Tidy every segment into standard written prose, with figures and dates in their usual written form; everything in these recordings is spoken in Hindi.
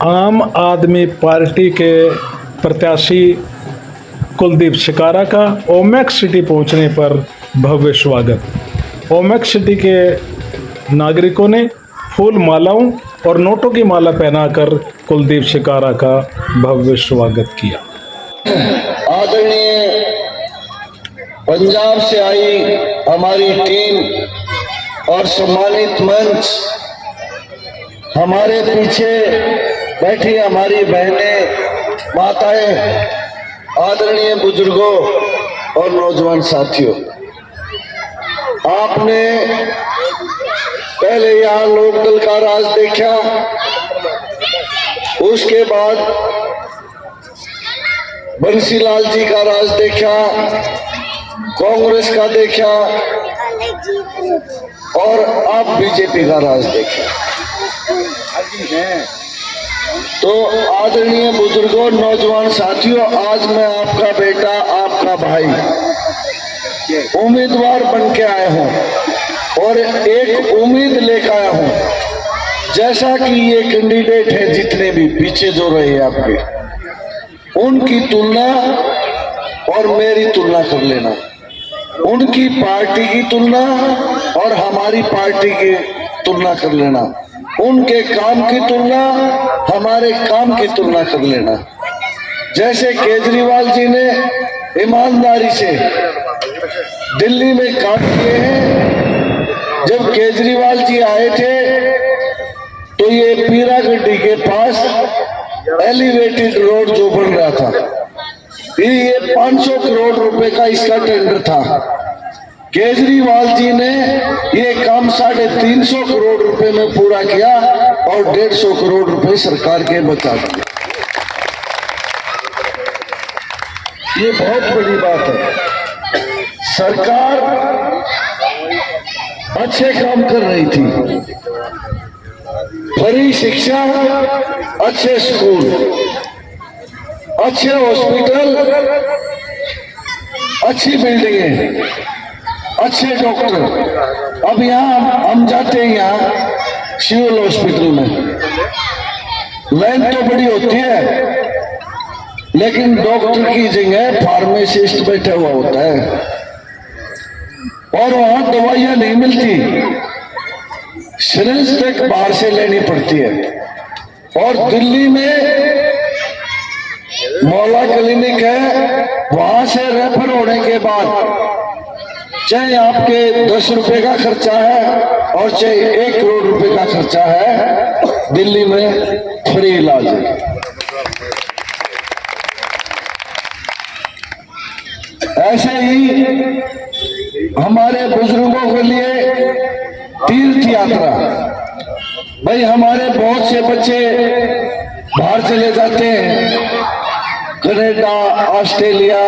आम आदमी पार्टी के प्रत्याशी कुलदीप शिकारा का ओमेक्स सिटी पहुंचने पर भव्य स्वागत। ओमेक्स सिटी के नागरिकों ने फूल मालाओं और नोटों की माला पहनाकर कुलदीप शिकारा का भव्य स्वागत किया। आदरणीय पंजाब से आई हमारी टीम और सम्मानित मंच, हमारे पीछे बैठी हमारी बहनें, माताएं, आदरणीय बुजुर्गों और नौजवान साथियों, आपने पहले यहाँ लोकदल का राज देखा, उसके बाद बंसीलाल जी का राज देखा, कांग्रेस का देखा और अब बीजेपी का राज देखा। तो आदरणीय बुजुर्गों, नौजवान साथियों, आज मैं आपका बेटा, आपका भाई उम्मीदवार बन के आया हूं और एक उम्मीद लेकर आया हूं। जैसा कि ये कैंडिडेट है, जितने भी पीछे जो रहे आपके, उनकी तुलना और मेरी तुलना कर लेना, उनकी पार्टी की तुलना और हमारी पार्टी की तुलना कर लेना, उनके काम की तुलना हमारे काम की तुलना कर लेना। जैसे केजरीवाल जी ने ईमानदारी से दिल्ली में काम किए हैं। जब केजरीवाल जी आए थे तो ये पीरागड्डी के पास एलिवेटेड रोड जो बन रहा था, ये 500 करोड़ रुपए का इसका टेंडर था। केजरीवाल जी ने ये काम 350 करोड़ रुपए में पूरा किया और 150 करोड़ रुपए सरकार के बचा दिए। ये बहुत बड़ी बात है। सरकार अच्छे काम कर रही थी, फ्री शिक्षा, अच्छे स्कूल, अच्छे हॉस्पिटल, अच्छी बिल्डिंगें, अच्छे डॉक्टर। अब यहाँ हम जाते हैं, यहाँ सिविल हॉस्पिटल में लाइन तो बड़ी होती है, लेकिन डॉक्टर की जगह फार्मासिस्ट बैठा हुआ होता है और वहां दवाइयां नहीं मिलती, सिरिंज तक बाहर से लेनी पड़ती है। और दिल्ली में मौला क्लिनिक है, वहां से रेफर होने के बाद चाहे आपके 10 रुपए का खर्चा है और चाहे 1 करोड़ रुपए का खर्चा है, दिल्ली में फ्री इलाज है। ऐसे ही हमारे बुजुर्गों के लिए तीर्थ यात्रा, भाई हमारे बहुत से बच्चे बाहर चले जाते हैं, कनाडा, ऑस्ट्रेलिया,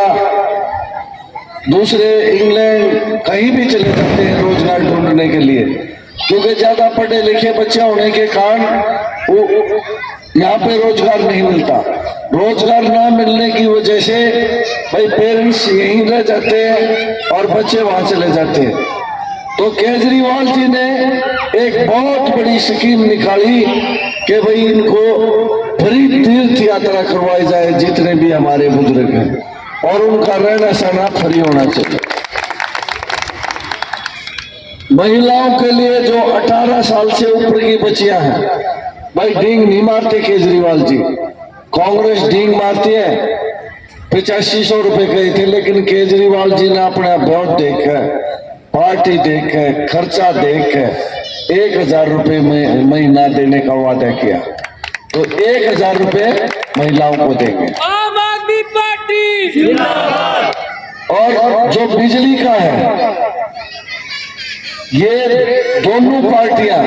दूसरे इंग्लैंड, कहीं भी चले जाते हैं रोजगार ढूंढने के लिए, क्योंकि ज्यादा पढ़े लिखे बच्चे होने के कारण यहाँ पे रोजगार नहीं मिलता। रोजगार ना मिलने की वजह से भाई पेरेंट्स यहीं रह जाते हैं और बच्चे वहां चले जाते हैं। तो केजरीवाल जी ने एक बहुत बड़ी स्कीम निकाली कि भाई इनको फ्री तीर्थ यात्रा करवाई जाए, जितने भी हमारे बुजुर्ग हैं, और उनका रहना सहना फ्री होना चाहिए। महिलाओं के लिए जो 18 साल से ऊपर की बच्चियां हैं, भाई डींग नहीं मारते केजरीवाल जी, कांग्रेस डींग मारती है। 8500 रुपए गए थे, लेकिन केजरीवाल जी ने अपना वोट देखकर, पार्टी देखकर, खर्चा देखकर 1000 रुपए महीना देने का वादा किया। तो 1000 रुपए महिलाओं को देंगे। आम आदमी पार्टी जिंदाबाद। और जो बिजली का है, ये दोनों पार्टियां,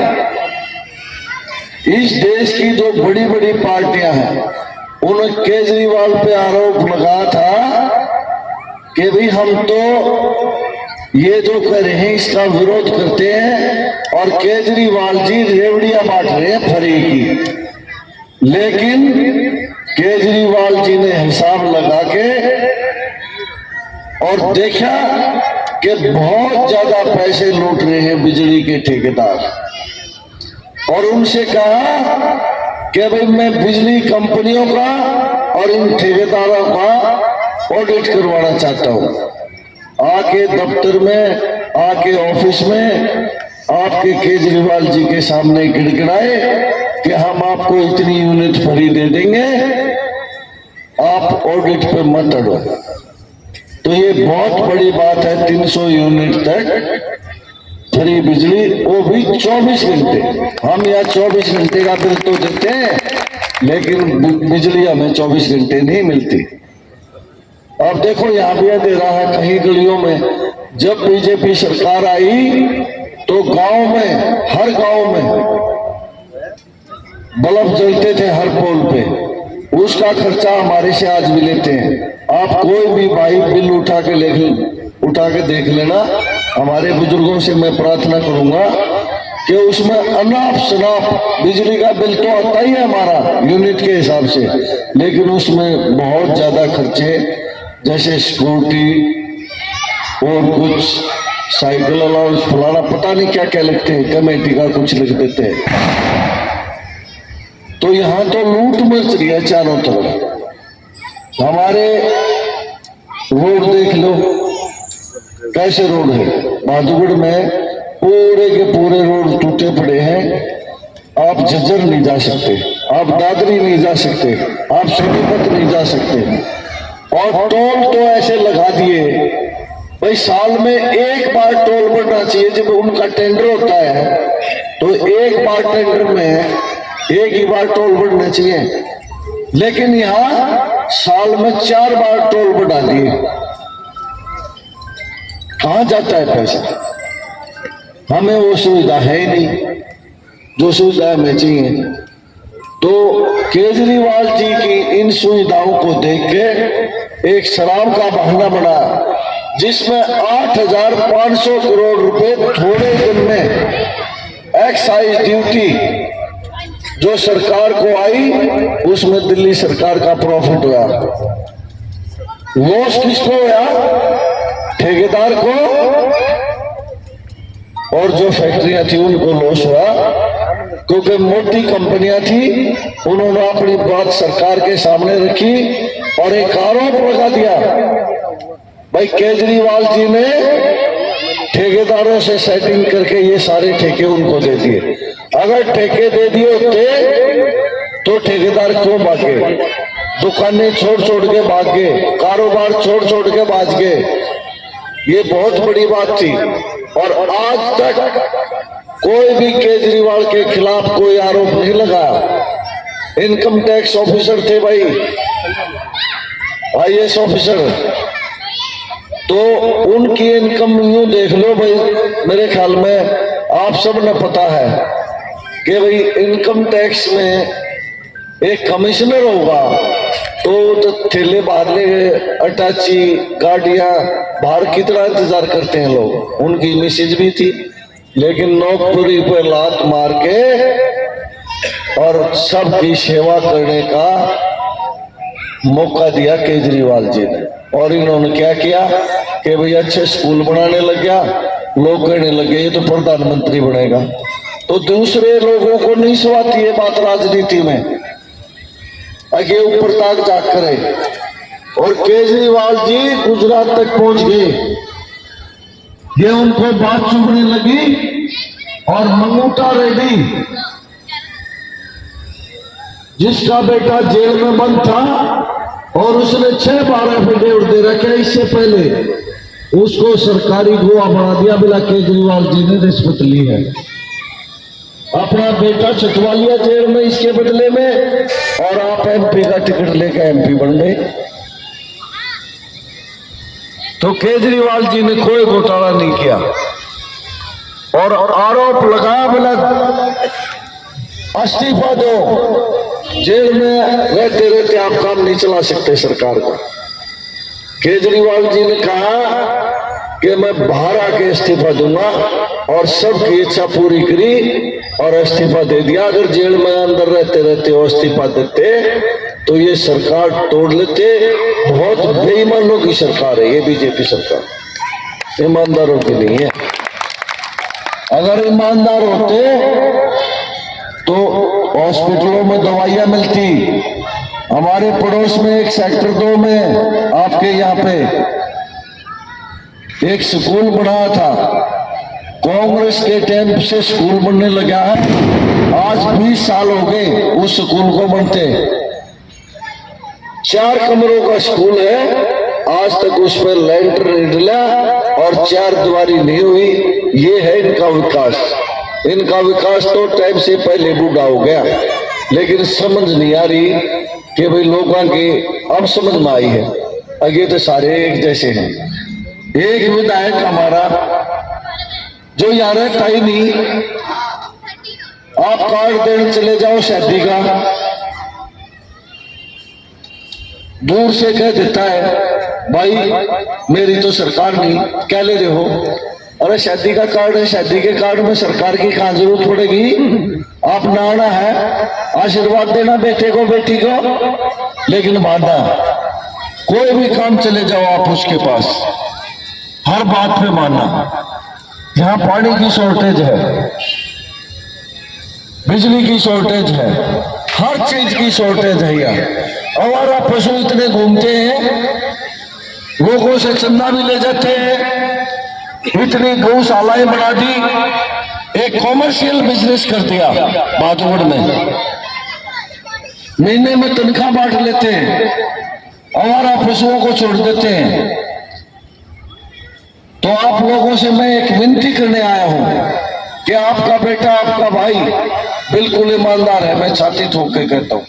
इस देश की जो बड़ी बड़ी पार्टियां हैं, उन्होंने केजरीवाल पे आरोप लगा था कि भाई हम तो ये जो कर रहे हैं इसका विरोध करते हैं और केजरीवाल जी रेवड़ियां बांट रहे हैं फ्री की। लेकिन केजरीवाल जी ने हिसाब लगा के और देखा कि बहुत ज्यादा पैसे लूट रहे हैं बिजली के ठेकेदार, और उनसे कहा कि भाई मैं बिजली कंपनियों का और इन ठेकेदारों का ऑडिट करवाना चाहता हूं। आके दफ्तर में, आके ऑफिस में आपके केजरीवाल जी के सामने गिड़गिड़ाए कि हम आपको इतनी यूनिट फ्री दे देंगे, आप ऑडिट पे मत अड़ो। तो ये बहुत बड़ी बात है, 300 यूनिट तक फ्री बिजली, वो भी 24 घंटे। हम यहाँ 24 घंटे का बिल तो देते हैं, लेकिन बिजली हमें 24 घंटे नहीं मिलती। अब देखो यहाँ भी दे रहा है कहीं गलियों में। जब बीजेपी सरकार आई तो गांव में, हर गांव में बल्ब जलते थे हर पोल पे। उसका खर्चा हमारे से आज भी लेते हैं। आप कोई भी भाई बिल उठा के देख लेना। हमारे बुजुर्गों से मैं प्रार्थना करूंगा कि उसमें अनाप शनाप बिजली का बिल तो आता ही है हमारा यूनिट के हिसाब से, लेकिन उसमें बहुत ज्यादा खर्चे, जैसे सिक्योरिटी और कुछ साइकिल अलाउंस फलाना पता नहीं क्या क्या लिखते हैं, कमेटी का कुछ लिख देते हैं। तो यहाँ तो लूट मच रही है चारों तरफ। हमारे रोड देख लो कैसे रोड है। बहादुरगढ़ में पूरे के पूरे रोड टूटे पड़े हैं। आप झज्जर नहीं जा सकते, आप दादरी नहीं जा सकते, आप सोनीपत नहीं जा सकते। और टोल तो ऐसे लगा दिए, भाई साल में एक बार टोल बढ़ना चाहिए। जब उनका टेंडर होता है तो एक बार टेंडर में एक ही बार टोल बढ़ना चाहिए, लेकिन यहाँ साल में 4 बार टोल बढ़ा दिए। कहां जाता है पैसा? हमें वो सुविधा है ही नहीं जो सुविधा हमें चाहिए। तो केजरीवाल जी की इन सुविधाओं को देख के एक शराब का बहाना बना, जिसमें 8,500 करोड़ रुपए थोड़े दिन में एक्साइज ड्यूटी जो सरकार को आई, उसमें दिल्ली सरकार का प्रॉफिट हुआ। लॉस किसको हुआ? ठेकेदार को, और जो फैक्ट्रियां थी उनको लॉस हुआ, क्योंकि मोटी कंपनियां थी। उन्होंने अपनी बात सरकार के सामने रखी और एक आरोप लगा दिया, भाई केजरीवाल जी ने ठेकेदारों से सेटिंग करके ये सारे ठेके उनको दे दिए। अगर ठेके दे दिए होते तो ठेकेदार क्यों भागे? दुकानें छोड़ छोड़ के भाग गए, कारोबार छोड़ छोड़ के भाग गए। ये बहुत बड़ी बात थी। और आज तक कोई भी केजरीवाल के खिलाफ कोई आरोप नहीं लगाया। इनकम टैक्स ऑफिसर थे भाई, IAS ऑफिसर, तो उनकी इनकम यूं देख लो भाई। मेरे ख्याल में आप सब ने पता है कि भाई इनकम टैक्स में एक कमिश्नर होगा तो ठेले बाहर ले गए, अटैची गाड़ियां बाहर कितना इंतजार करते हैं लोग। उनकी मिसेज भी थी, लेकिन नौकरी पे लात मार के और सबकी सेवा करने का मौका दिया केजरीवाल जी ने। और इन्होंने क्या किया कि भाई अच्छे स्कूल बनाने लग गया, लोग कहने लगे ये तो प्रधानमंत्री बनेगा। तो दूसरे लोगों को नहीं सुहाती है बात राजनीति में, आगे ऊपर तक जाग करे। और केजरीवाल जी गुजरात तक पहुंच गए, ये उनको बात चुभने लगी। और मंगूटा रेड्डी, जिसका बेटा जेल में बंद था और उसने 6 बार एफिडेविट दे रखे, इससे पहले उसको सरकारी गवाह बना दिया बिना केजरीवाल जी ने रिश्वत ली है। अपना बेटा छुटवा लिया जेल में इसके बदले में, और आप MP का टिकट लेकर MP बन गए। तो केजरीवाल जी ने कोई घोटाला नहीं किया। और आरोप लगाया बिना इस्तीफा दो, जेल में रहते रहते आप काम नहीं चला सकते सरकार का। केजरीवाल जी ने कहा कि मैं बाहर आके इस्तीफा दूंगा, और सबकी इच्छा पूरी करी और इस्तीफा दे दिया। अगर जेल में अंदर रहते रहते और इस्तीफा देते तो ये सरकार तोड़ लेते। बहुत बेईमानों की सरकार है ये बीजेपी सरकार, ईमानदारों की नहीं है। अगर ईमानदार होते तो हॉस्पिटलों में दवाइयां मिलती। हमारे पड़ोस में एक सेक्टर 2 में आपके यहाँ पे एक स्कूल बना था, कांग्रेस के टाइम से स्कूल बनने लगा है। आज 20 साल हो गए उस स्कूल को बनते। 4 कमरों का स्कूल है, आज तक उसमें लेंटर नहीं डला और 4 दीवारी नहीं हुई। ये है इनका विकास। इनका विकास तो टाइम से पहले बूढ़ा हो गया, लेकिन समझ नहीं आ रही कि भाई लोगों की अब समझ में आई है। आगे तो सारे एक जैसे हैं। एक विधायक हमारा जो यहाँ रहता ही नहीं, आप कार्ड देने चले जाओ शादी का, दूर से कह देता है भाई मेरी तो सरकार नहीं, क्या ले रहे हो? अरे शादी का कार्ड है, शादी के कार्ड में सरकार की कहां जरूरत पड़ेगी? आप नाना है, आशीर्वाद देना बेटे को बेटी को, लेकिन मानना कोई भी काम चले जाओ आप उसके पास, हर बात पे मानना। यहाँ पानी की शॉर्टेज है, बिजली की शॉर्टेज है, हर चीज की शॉर्टेज है यहाँ। आवारा पशु इतने घूमते हैं, लोगों से चंदा भी ले जाते हैं। इतनी गौशालाएं बना दी, एक कॉमर्शियल बिजनेस कर दिया बाजूगढ़ में। महीने में तनख्वाह बांट लेते हैं, आवारा पशुओं को छोड़ देते हैं। तो आप लोगों से मैं एक विनती करने आया हूं कि आपका बेटा, आपका भाई बिल्कुल ईमानदार है, मैं छाती ठोक के कहता हूं।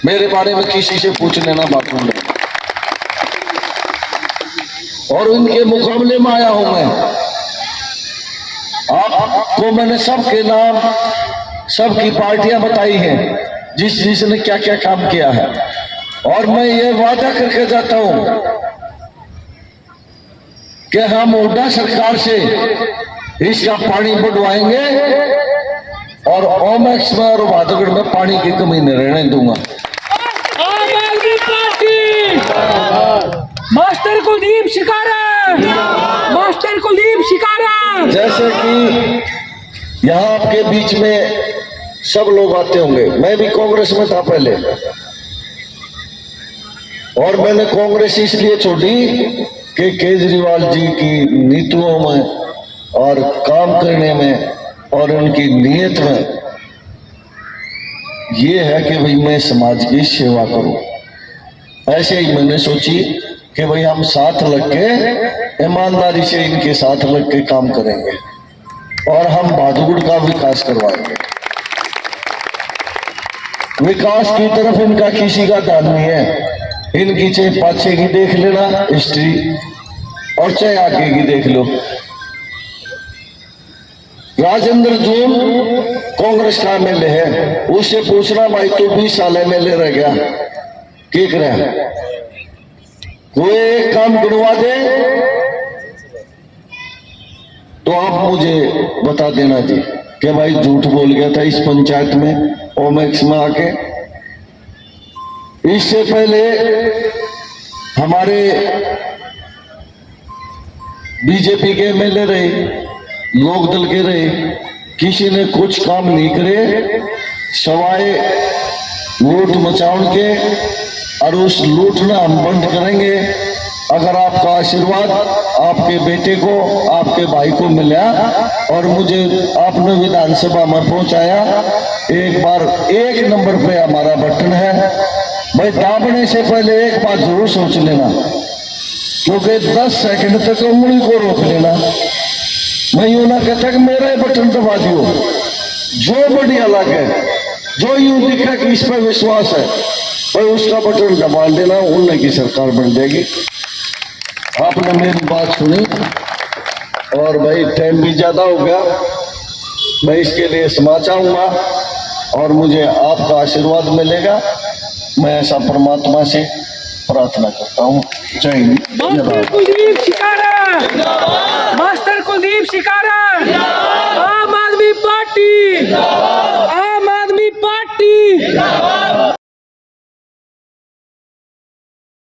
मेरे बारे में किसी से पूछ लेना बात नहीं, और उनके मुकाबले में आया हूं मैं। आपको मैंने सबके नाम, सबकी पार्टियां बताई हैं, जिसने क्या क्या काम किया है, और मैं ये वादा करके जाता हूं कि हम हुड्डा सरकार से इसका पानी बढ़वाएंगे और ओमैक्स में और भादगढ़ में पानी की कमी नहीं रहने दूंगा। आम आदमी party, master Kuldeep shikara, master Kuldeep shikara. जैसे कि यहाँ आपके बीच में सब लोग आते होंगे, मैं भी कांग्रेस में था पहले, और मैंने कांग्रेस इसलिए छोड़ी कि केजरीवाल जी की नीतियों में और काम करने में और उनकी नीयत में ये है कि भाई मैं समाज की सेवा करूं। ऐसे ही मैंने सोची कि भाई हम साथ लग के ईमानदारी से इनके साथ लग के काम करेंगे और हम भादुगढ़ का विकास करवाएंगे। विकास की तरफ इनका किसी का ध्यान नहीं है। इनकी चाहे पाछे की देख लेना हिस्ट्री, और चाहे आगे की देख लो। राजेंद्र जून कांग्रेस का एमएलए है, उससे पूछना भाई तू 20 साल एमएलए रह गया, क्या करे? कोई एक काम गिनवा दे तो आप मुझे बता देना जी कि भाई झूठ बोल गया था इस पंचायत में ओमैक्स में आके। इससे पहले हमारे बीजेपी के एमएलए रहे, लोक दल के रहे, किसी ने कुछ काम नहीं करे सवाए लूट मचाउन के, और उस लूटना हम बंद करेंगे अगर आपका आशीर्वाद आपके बेटे को, आपके भाई को मिला और मुझे आपने विधानसभा में पहुंचाया। एक बार 1 नंबर पे हमारा बटन है भाई, दाबने से पहले एक बात जरूर सोच लेना, क्योंकि 10 सेकंड तक उंगली को रोक लेना। मैं यूं ना कहता कि मेरा बटन दबा दियो, जो बढ़िया लगे, जो यूं दिखे कि इस पर विश्वास है भाई उसका बटन दबा देना, उन्हीं की सरकार बन जाएगी। आपने मेरी बात सुनी और भाई टाइम भी ज्यादा हो गया, मैं इसके लिए क्षमा चाहूंगा और मुझे आपका आशीर्वाद मिलेगा, मैं ऐसा परमात्मा से प्रार्थना करता हूँ। जय हिंद। मास्टर कुलदीप शिकारा।